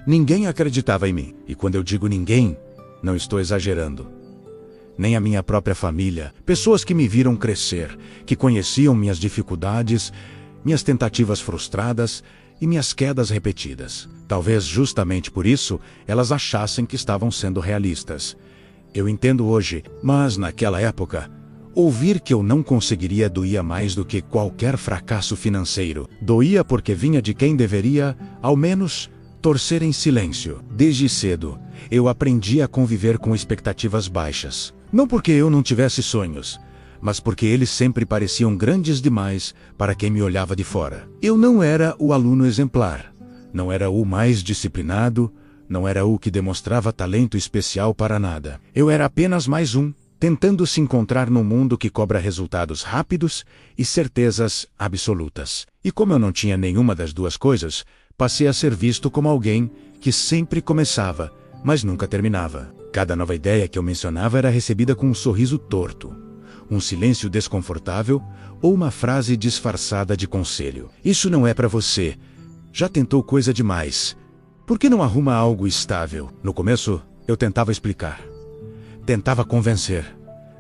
Ninguém acreditava em mim. E quando eu digo ninguém, não estou exagerando. Nem a minha própria família, pessoas que me viram crescer, que conheciam minhas dificuldades, minhas tentativas frustradas e minhas quedas repetidas. Talvez justamente por isso, elas achassem que estavam sendo realistas. Eu entendo hoje, mas naquela época, ouvir que eu não conseguiria doía mais do que qualquer fracasso financeiro. Doía porque vinha de quem deveria, ao menos, torcer em silêncio. Desde cedo, eu aprendi a conviver com expectativas baixas. Não porque eu não tivesse sonhos, mas porque eles sempre pareciam grandes demais para quem me olhava de fora. Eu não era o aluno exemplar, não era o mais disciplinado, não era o que demonstrava talento especial para nada. Eu era apenas mais um, tentando se encontrar num mundo que cobra resultados rápidos e certezas absolutas. E como eu não tinha nenhuma das duas coisas, passei a ser visto como alguém que sempre começava, mas nunca terminava. Cada nova ideia que eu mencionava era recebida com um sorriso torto, um silêncio desconfortável ou uma frase disfarçada de conselho. Isso não é para você. Já tentou coisa demais. Por que não arruma algo estável? No começo, eu tentava explicar. Tentava convencer.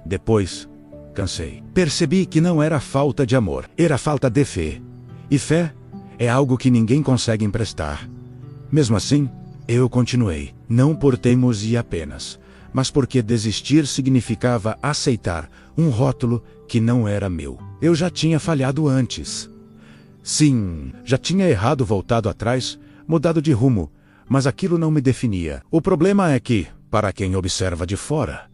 Depois, cansei. Percebi que não era falta de amor, era falta de fé. E fé é algo que ninguém consegue emprestar. Mesmo assim, eu continuei. Não por teimosia apenas, mas porque desistir significava aceitar um rótulo que não era meu. Eu já tinha falhado antes. Sim, já tinha errado, voltado atrás, mudado de rumo, mas aquilo não me definia. O problema é que, para quem observa de fora,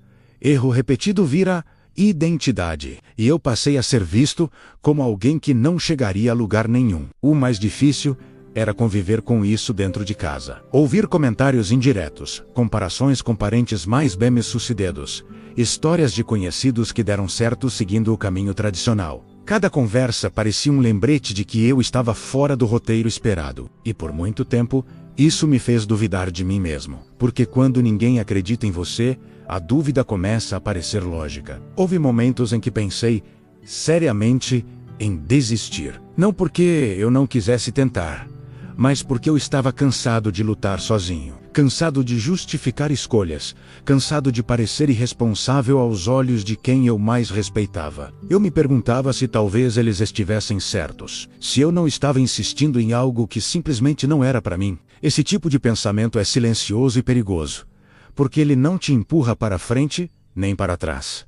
erro repetido vira identidade, e eu passei a ser visto como alguém que não chegaria a lugar nenhum. O mais difícil era conviver com isso dentro de casa. Ouvir comentários indiretos, comparações com parentes mais bem-sucedidos, histórias de conhecidos que deram certo seguindo o caminho tradicional. Cada conversa parecia um lembrete de que eu estava fora do roteiro esperado. E por muito tempo, isso me fez duvidar de mim mesmo. Porque quando ninguém acredita em você, a dúvida começa a parecer lógica. Houve momentos em que pensei seriamente em desistir. Não porque eu não quisesse tentar, mas porque eu estava cansado de lutar sozinho. Cansado de justificar escolhas, cansado de parecer irresponsável aos olhos de quem eu mais respeitava. Eu me perguntava se talvez eles estivessem certos, se eu não estava insistindo em algo que simplesmente não era para mim. Esse tipo de pensamento é silencioso e perigoso, porque ele não te empurra para frente nem para trás.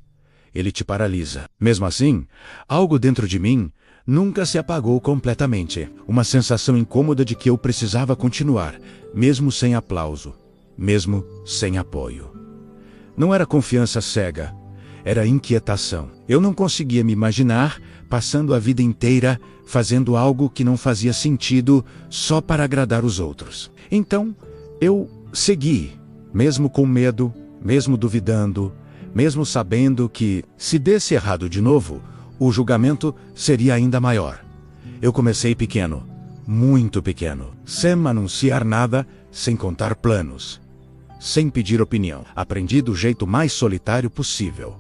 Ele te paralisa. Mesmo assim, algo dentro de mim nunca se apagou completamente. Uma sensação incômoda de que eu precisava continuar, mesmo sem aplauso, mesmo sem apoio. Não era confiança cega, era inquietação. Eu não conseguia me imaginar passando a vida inteira fazendo algo que não fazia sentido só para agradar os outros. Então, eu segui, mesmo com medo, mesmo duvidando, mesmo sabendo que, se desse errado de novo, o julgamento seria ainda maior. Eu comecei pequeno, muito pequeno, sem anunciar nada, sem contar planos, sem pedir opinião. Aprendi do jeito mais solitário possível.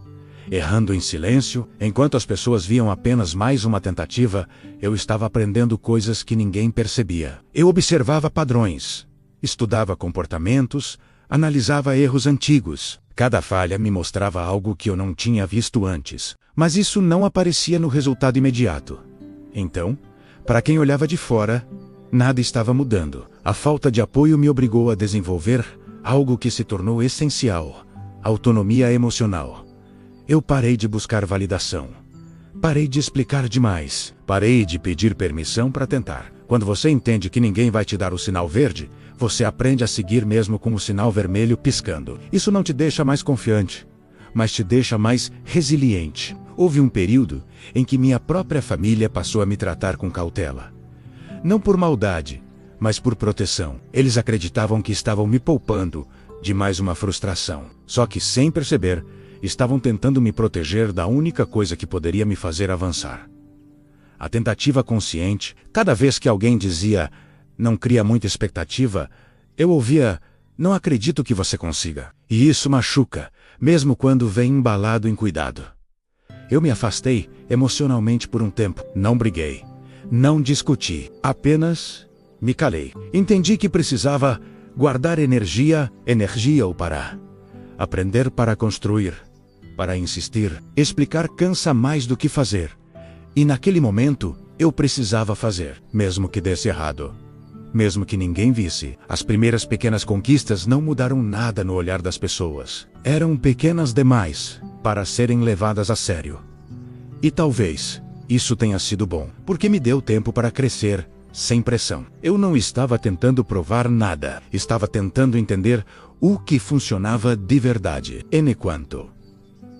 Errando em silêncio, enquanto as pessoas viam apenas mais uma tentativa, eu estava aprendendo coisas que ninguém percebia. Eu observava padrões, estudava comportamentos, analisava erros antigos. Cada falha me mostrava algo que eu não tinha visto antes. Mas isso não aparecia no resultado imediato. Então, para quem olhava de fora, nada estava mudando. A falta de apoio me obrigou a desenvolver algo que se tornou essencial: autonomia emocional. Eu parei de buscar validação. Parei de explicar demais. Parei de pedir permissão para tentar. Quando você entende que ninguém vai te dar o sinal verde, você aprende a seguir mesmo com o sinal vermelho piscando. Isso não te deixa mais confiante, mas te deixa mais resiliente. Houve um período em que minha própria família passou a me tratar com cautela. Não por maldade, mas por proteção. Eles acreditavam que estavam me poupando de mais uma frustração. Só que, sem perceber, estavam tentando me proteger da única coisa que poderia me fazer avançar. A tentativa consciente. Cada vez que alguém dizia, não cria muita expectativa, eu ouvia, não acredito que você consiga. E isso machuca, mesmo quando vem embalado em cuidado. Eu me afastei emocionalmente por um tempo. Não briguei, não discuti, apenas me calei. Entendi que precisava guardar energia ou parar. Aprender para construir, para insistir. Explicar cansa mais do que fazer. E naquele momento, eu precisava fazer, mesmo que desse errado. Mesmo que ninguém visse, as primeiras pequenas conquistas não mudaram nada no olhar das pessoas. Eram pequenas demais para serem levadas a sério. E talvez isso tenha sido bom, porque me deu tempo para crescer, sem pressão. Eu não estava tentando provar nada, estava tentando entender o que funcionava de verdade. Enquanto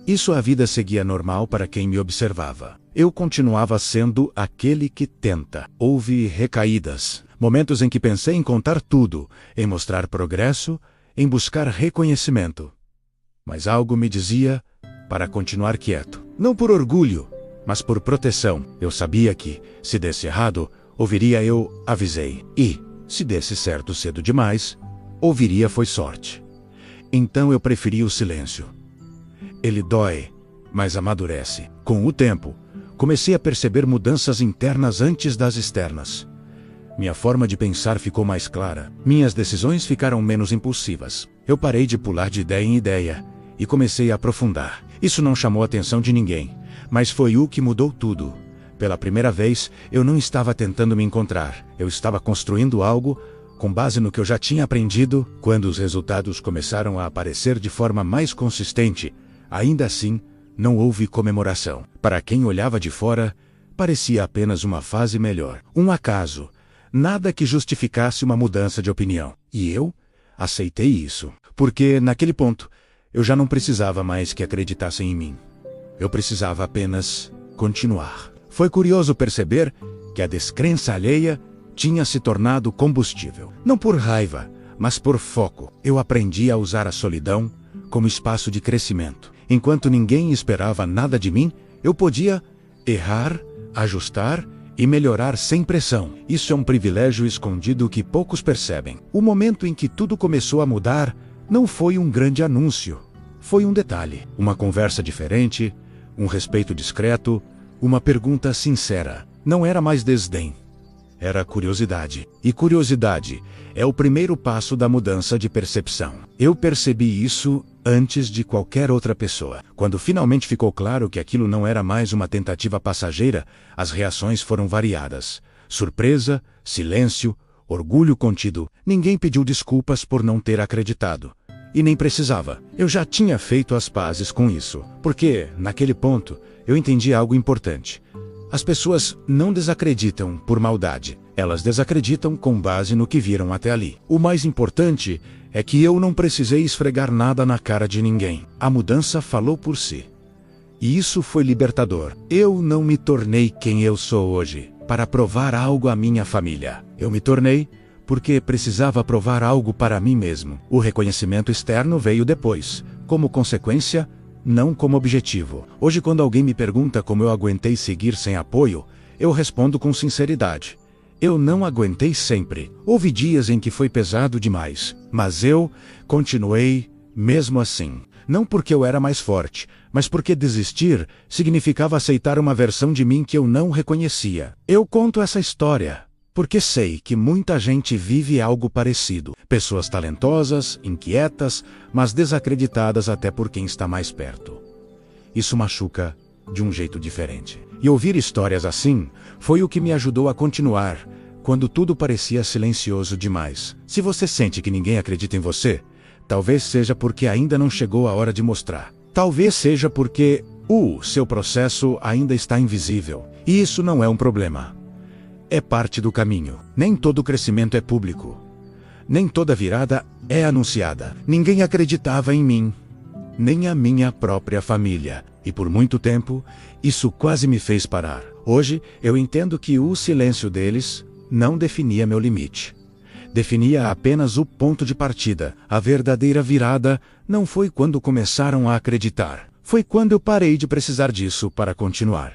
isso, a vida seguia normal para quem me observava. Eu continuava sendo aquele que tenta. Houve recaídas, momentos em que pensei em contar tudo, em mostrar progresso, em buscar reconhecimento. Mas algo me dizia para continuar quieto. Não por orgulho, mas por proteção. Eu sabia que, se desse errado, ouviria eu avisei. E, se desse certo cedo demais, ouviria foi sorte. Então eu preferi o silêncio. Ele dói, mas amadurece. Com o tempo, comecei a perceber mudanças internas antes das externas. Minha forma de pensar ficou mais clara. Minhas decisões ficaram menos impulsivas. Eu parei de pular de ideia em ideia e comecei a aprofundar. Isso não chamou a atenção de ninguém, mas foi o que mudou tudo. Pela primeira vez, eu não estava tentando me encontrar. Eu estava construindo algo com base no que eu já tinha aprendido. Quando os resultados começaram a aparecer de forma mais consistente, ainda assim, não houve comemoração. Para quem olhava de fora, parecia apenas uma fase melhor. Um acaso. Nada que justificasse uma mudança de opinião. E eu aceitei isso. Porque, naquele ponto, eu já não precisava mais que acreditassem em mim. Eu precisava apenas continuar. Foi curioso perceber que a descrença alheia tinha se tornado combustível. Não por raiva, mas por foco. Eu aprendi a usar a solidão como espaço de crescimento. Enquanto ninguém esperava nada de mim, eu podia errar, ajustar e melhorar sem pressão. Isso é um privilégio escondido que poucos percebem. O momento em que tudo começou a mudar não foi um grande anúncio. Foi um detalhe. Uma conversa diferente, um respeito discreto, uma pergunta sincera. Não era mais desdém. Era curiosidade. E curiosidade é o primeiro passo da mudança de percepção. Eu percebi isso antes de qualquer outra pessoa. Quando finalmente ficou claro que aquilo não era mais uma tentativa passageira, as reações foram variadas. Surpresa, silêncio, orgulho contido. Ninguém pediu desculpas por não ter acreditado. E nem precisava. Eu já tinha feito as pazes com isso. Porque, naquele ponto, eu entendi algo importante. As pessoas não desacreditam por maldade. Elas desacreditam com base no que viram até ali. O mais importante é que eu não precisei esfregar nada na cara de ninguém. A mudança falou por si. E isso foi libertador. Eu não me tornei quem eu sou hoje para provar algo à minha família. Eu me tornei porque precisava provar algo para mim mesmo. O reconhecimento externo veio depois, como consequência, não como objetivo. Hoje, quando alguém me pergunta como eu aguentei seguir sem apoio, eu respondo com sinceridade. Eu não aguentei sempre. Houve dias em que foi pesado demais, mas eu continuei mesmo assim. Não porque eu era mais forte, mas porque desistir significava aceitar uma versão de mim que eu não reconhecia. Eu conto essa história porque sei que muita gente vive algo parecido. Pessoas talentosas, inquietas, mas desacreditadas até por quem está mais perto. Isso machuca de um jeito diferente. E ouvir histórias assim foi o que me ajudou a continuar, quando tudo parecia silencioso demais. Se você sente que ninguém acredita em você, talvez seja porque ainda não chegou a hora de mostrar. Talvez seja porque o seu processo ainda está invisível. E isso não é um problema. É parte do caminho. Nem todo crescimento é público. Nem toda virada é anunciada. Ninguém acreditava em mim, nem a minha própria família. E por muito tempo, isso quase me fez parar. Hoje, eu entendo que o silêncio deles não definia meu limite. Definia apenas o ponto de partida. A verdadeira virada não foi quando começaram a acreditar. Foi quando eu parei de precisar disso para continuar.